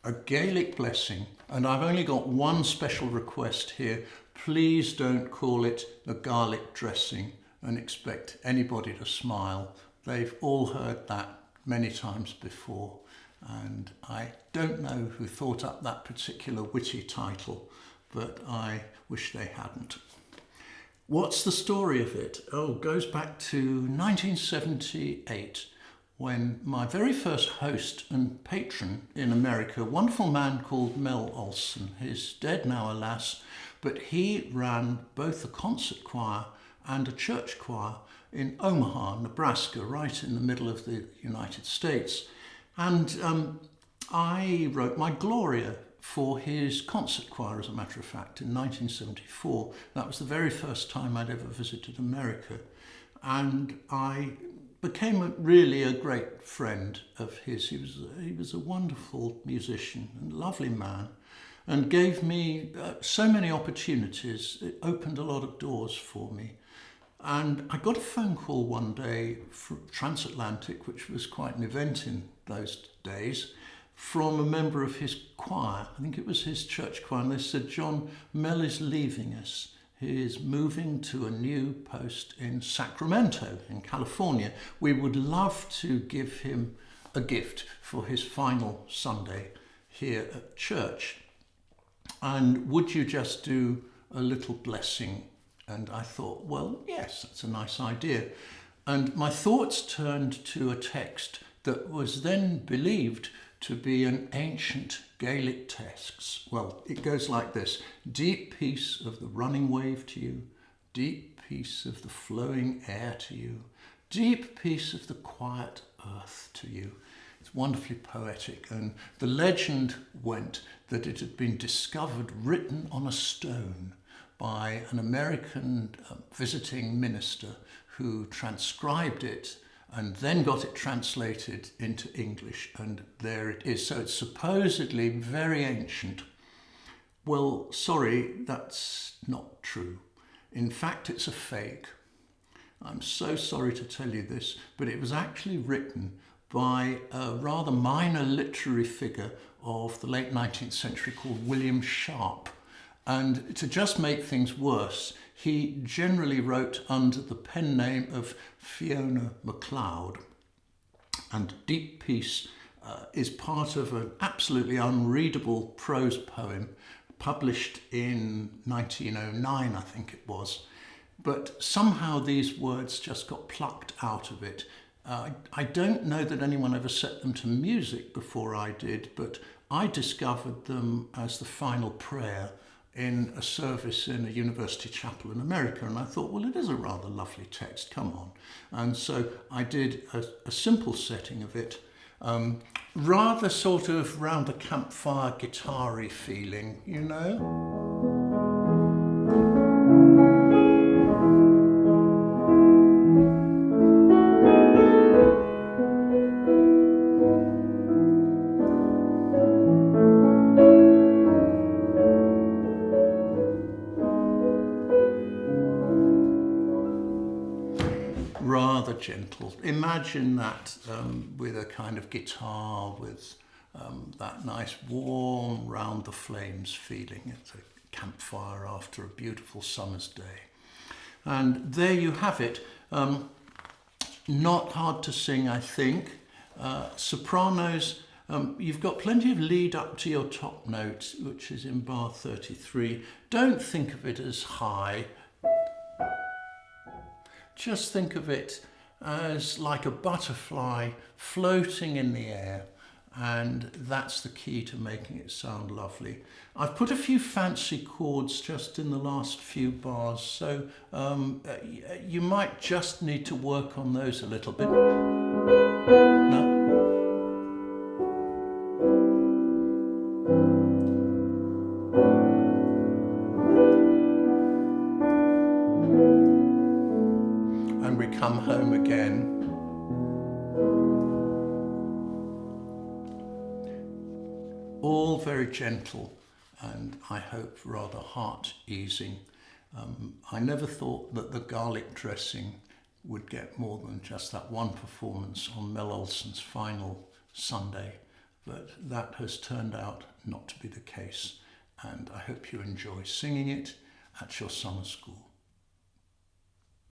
a Gaelic blessing, and I've only got one special request here. Please don't call it a garlic dressing and expect anybody to smile. They've all heard that many times before, and I don't know who thought up that particular witty title, but I wish they hadn't. What's the story of it? Oh, it goes back to 1978, when my very first host and patron in America, a wonderful man called Mel Olson, he's dead now, alas, but he ran both a concert choir and a church choir in Omaha, Nebraska, right in the middle of the United States. And I wrote my Gloria for his concert choir, as a matter of fact, in 1974. That was the very first time I'd ever visited America. And I became really a great friend of his. He was a wonderful musician and lovely man, and gave me so many opportunities. It opened a lot of doors for me. And I got a phone call one day from Transatlantic, which was quite an event in those days, from a member of his choir. I think it was his church choir. And they said, "John, Mel is leaving us. He is moving to a new post in Sacramento, in California. We would love to give him a gift for his final Sunday here at church. And would you just do a little blessing?" And I thought, well, yes, that's a nice idea. And my thoughts turned to a text that was then believed to be an ancient Gaelic text. Well, it goes like this: "Deep peace of the running wave to you, deep peace of the flowing air to you, deep peace of the quiet earth to you." It's wonderfully poetic, and the legend went that it had been discovered written on a stone by an American visiting minister who transcribed it and then got it translated into English, and there it is. So it's supposedly very ancient. Well, sorry, that's not true. In fact, it's a fake. I'm so sorry to tell you this, but it was actually written by a rather minor literary figure of the late 19th century called William Sharp. And to just make things worse, he generally wrote under the pen name of Fiona MacLeod. And Deep Peace is part of an absolutely unreadable prose poem published in 1909, I think it was. But somehow these words just got plucked out of it. I don't know that anyone ever set them to music before I did, but I discovered them as the final prayer in a service in a university chapel in America, and I thought, well, it is a rather lovely text, come on. And so I did a simple setting of it, rather sort of round the campfire guitar-y feeling, you know? Rather gentle. Imagine that with a kind of guitar with that nice warm round the flames feeling. It's a campfire after a beautiful summer's day. And there you have it. Not hard to sing, I think. Sopranos, you've got plenty of lead up to your top note, which is in bar 33. Don't think of it as high. Just think of it as like a butterfly floating in the air, and that's the key to making it sound lovely. I've put a few fancy chords just in the last few bars, so you might just need to work on those a little bit. No? And we come home again. All very gentle and I hope rather heart-easing. I never thought that the garlic dressing would get more than just that one performance on Mel Olson's final Sunday, but that has turned out not to be the case, and I hope you enjoy singing it at your summer school.